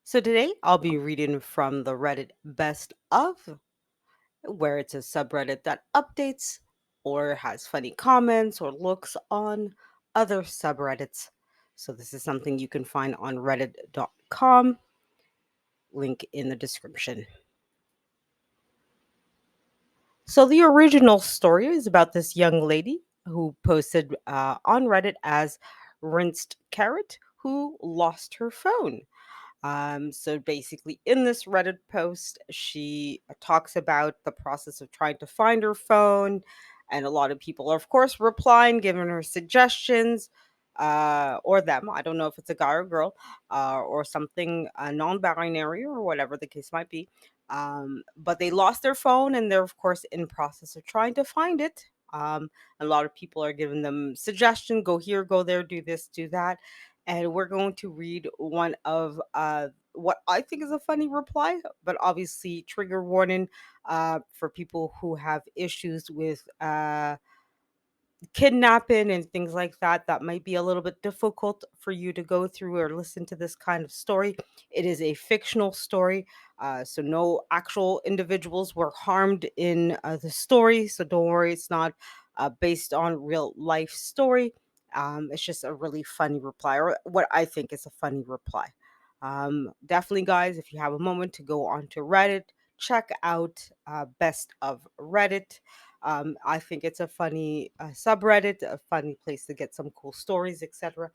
So today I'll be reading from the Reddit Best of, where it's a subreddit that updates or has funny comments or looks on other subreddits. So this is something you can find on reddit.com, link in the description. So the original story is about this young lady who posted on Reddit as rinsed carrot who lost her phone. So basically, in this Reddit post, she talks about the process of trying to find her phone, and a lot of people are, of course, replying, giving her suggestions, or them. I don't know if it's a guy or girl, or something non-binary or whatever the case might be. But they lost their phone, and they're, of course, in process of trying to find it. A lot of people are giving them suggestion: go here, go there, do this, do that, and we're going to read one of what I think is a funny reply, but obviously trigger warning for people who have issues with kidnapping and things like that. That might be a little bit difficult for you to go through or listen to this kind of story. It is a fictional story, so no actual individuals were harmed in the story, so don't worry, it's not based on real life story. It's just a really funny reply, or what I think is a funny reply. Definitely, guys, if you have a moment to go onto Reddit, check out Best of Reddit. I think it's a funny subreddit, a funny place to get some cool stories, etc.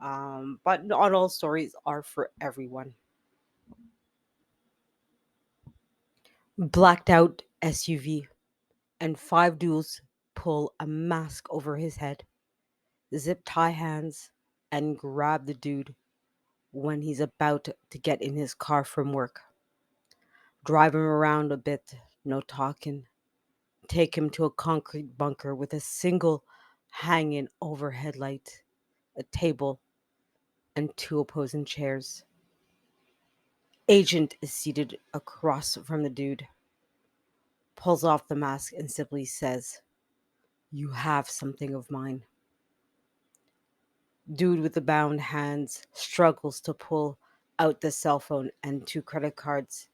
But not all stories are for everyone. Blacked out SUV and five dudes pull a mask over his head, zip tie hands, and grab the dude when he's about to get in his car from work. Drive him around a bit, no talking. Take him to a concrete bunker with a single hanging overhead light, a table, and two opposing chairs. Agent is seated across from the dude, pulls off the mask, and simply says, "You have something of mine." Dude with the bound hands struggles to pull out the cell phone and two credit cards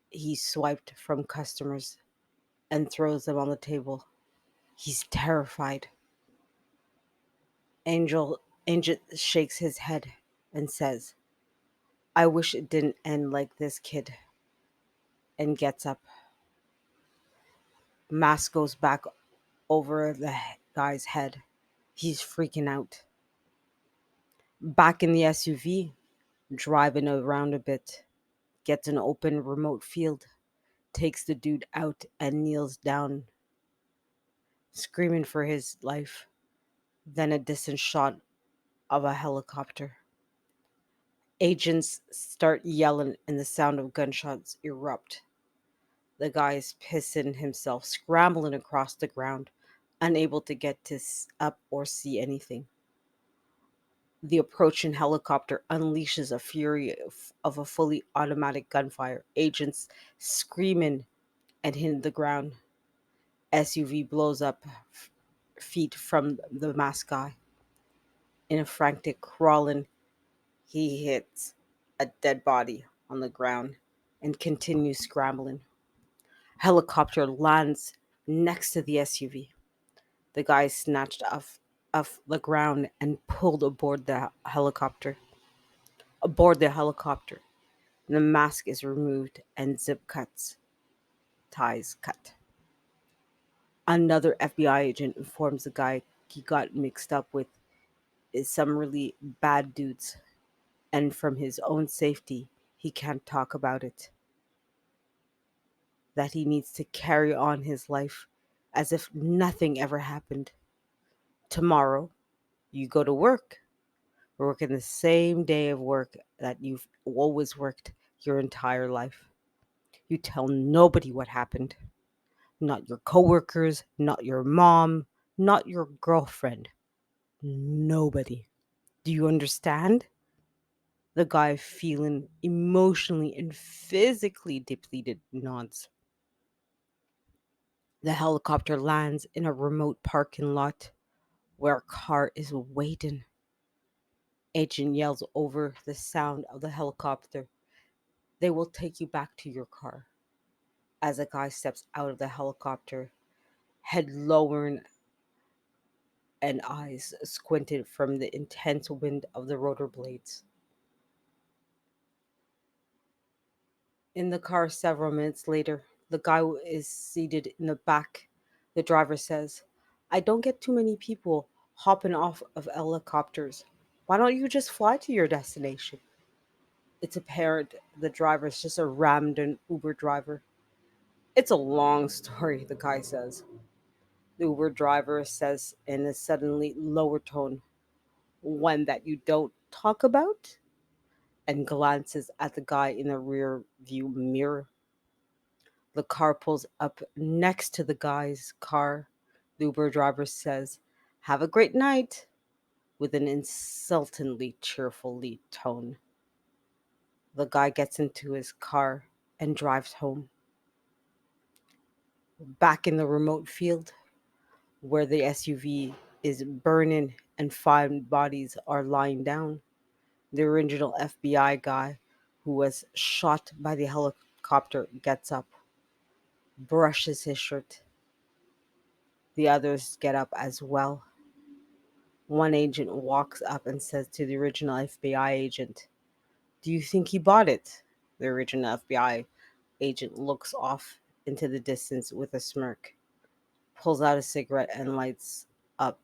he swiped from customers and throws them on the table. He's terrified. Angel shakes his head and says, "I wish it didn't end like this, kid," and gets up. Mask goes back over the guy's head. He's freaking out. Back in the SUV, driving around a bit, gets an open remote field, takes the dude out and kneels down, screaming for his life. Then a distant shot of a helicopter. Agents start yelling and the sound of gunshots erupt. The guy is pissing himself, scrambling across the ground, unable to get up or see anything. The approaching helicopter unleashes a fury of a fully automatic gunfire. Agents screaming and hitting the ground. SUV blows up feet from the masked guy. In a frantic crawling, he hits a dead body on the ground and continues scrambling. Helicopter lands next to the SUV. The guy is snatched off the ground and pulled aboard the helicopter. The mask is removed and ties cut. Another FBI agent informs the guy he got mixed up with is some really bad dudes, and from his own safety, he can't talk about it. That he needs to carry on his life as if nothing ever happened. Tomorrow, you go to work in the same day of work that you've always worked your entire life. You tell nobody what happened. Not your coworkers, not your mom, not your girlfriend. Nobody. Do you understand? The guy, feeling emotionally and physically depleted, nods. The helicopter lands in a remote parking lot where a car is waiting. Agent yells over the sound of the helicopter. They will take you back to your car. As a guy steps out of the helicopter, head lowered and eyes squinted from the intense wind of the rotor blades. In the car several minutes later, the guy who is seated in the back. The driver says, I don't get too many people hopping off of helicopters. Why don't you just fly to your destination? It's apparent the driver's just a random Uber driver. It's a long story, the guy says. The Uber driver says in a suddenly lower tone, one that you don't talk about, and glances at the guy in the rear view mirror. The car pulls up next to the guy's car. The Uber driver says, Have a great night, with an insultingly cheerful lead tone. The guy gets into his car and drives home. Back in the remote field, where the SUV is burning and five bodies are lying down, the original FBI guy who was shot by the helicopter gets up, brushes his shirt. The others get up as well. One agent walks up and says to the original FBI agent, Do you think he bought it? The original FBI agent looks off into the distance with a smirk, pulls out a cigarette and lights up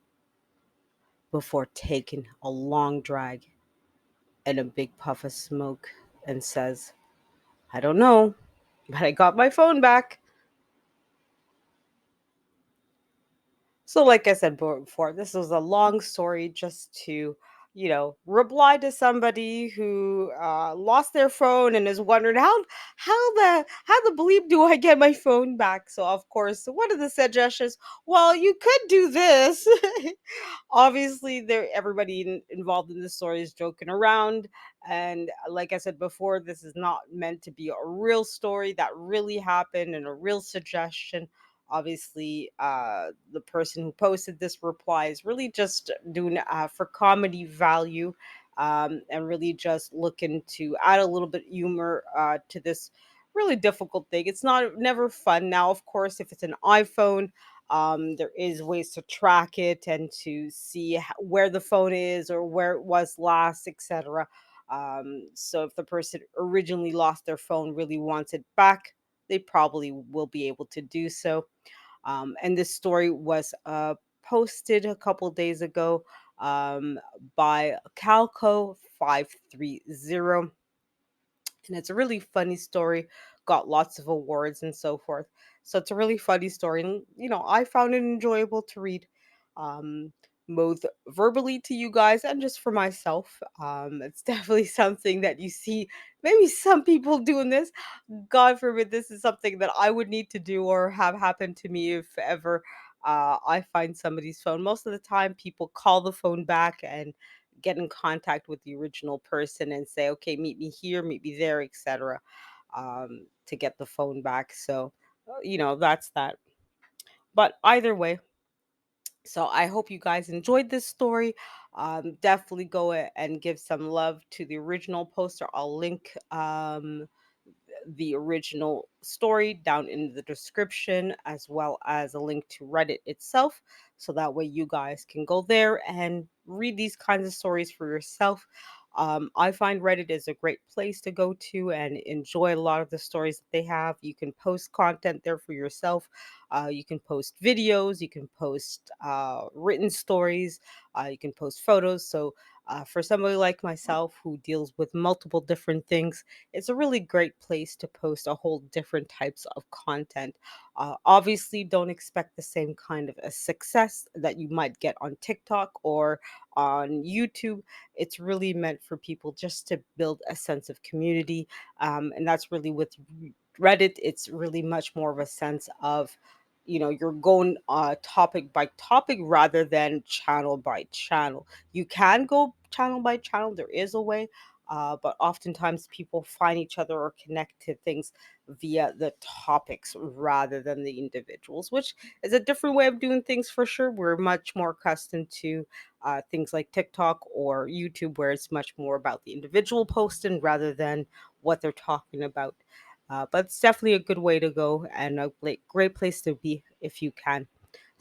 before taking a long drag and a big puff of smoke and says, I don't know, but I got my phone back. So, like I said before, this was a long story just to, reply to somebody who lost their phone and is wondering how the bleep do I get my phone back? So, of course, one of the suggestions, well, you could do this. Obviously, there everybody involved in the story is joking around, and like I said before, this is not meant to be a real story that really happened and a real suggestion. Obviously, the person who posted this reply is really just doing for comedy value, and really just looking to add a little bit humor to this really difficult thing. It's not never fun. Now, of course, if it's an iPhone, there is ways to track it and to see where the phone is or where it was last, etc. So if the person originally lost their phone really wants it back, they probably will be able to do so. And this story was posted a couple days ago by Calco 530, and it's a really funny story, got lots of awards and so forth. So it's a really funny story, and I found it enjoyable to read, um both verbally to you guys and just for myself. It's definitely something that you see maybe some people doing this. God forbid this is something that I would need to do or have happen to me if ever I find somebody's phone. Most of the time, people call the phone back and get in contact with the original person and say, okay, meet me here, meet me there, etc., to get the phone back. So, that's that. But either way, so I hope you guys enjoyed this story. Definitely go and give some love to the original poster. I'll link the original story down in the description, as well as a link to Reddit itself. So that way you guys can go there and read these kinds of stories for yourself. I find Reddit is a great place to go to and enjoy a lot of the stories that they have. You can post content there for yourself. You can post videos, you can post written stories, you can post photos. So, for somebody like myself who deals with multiple different things, it's a really great place to post a whole different types of content. Obviously, don't expect the same kind of a success that you might get on TikTok or on YouTube. It's really meant for people just to build a sense of community. And that's really with Reddit, it's really much more of a sense of, you're going topic by topic rather than channel by channel. You can go channel by channel, there is a way. but oftentimes people find each other or connect to things via the topics rather than the individuals, which is a different way of doing things for sure. We're much more accustomed to things like TikTok or YouTube, where it's much more about the individual posting rather than what they're talking about. But it's definitely a good way to go and a great place to be if you can.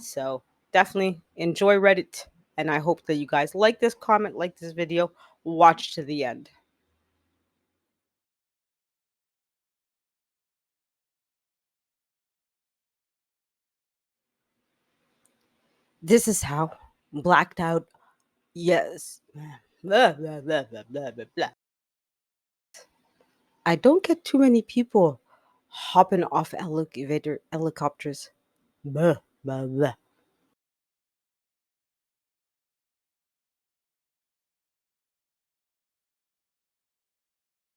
So definitely enjoy Reddit. And I hope that you guys like this comment, like this video, watch to the end. This is how blacked out. Yes. Blah, blah, blah, blah, blah, blah, blah. I don't get too many people hopping off elevator helicopters. Blah, blah, blah.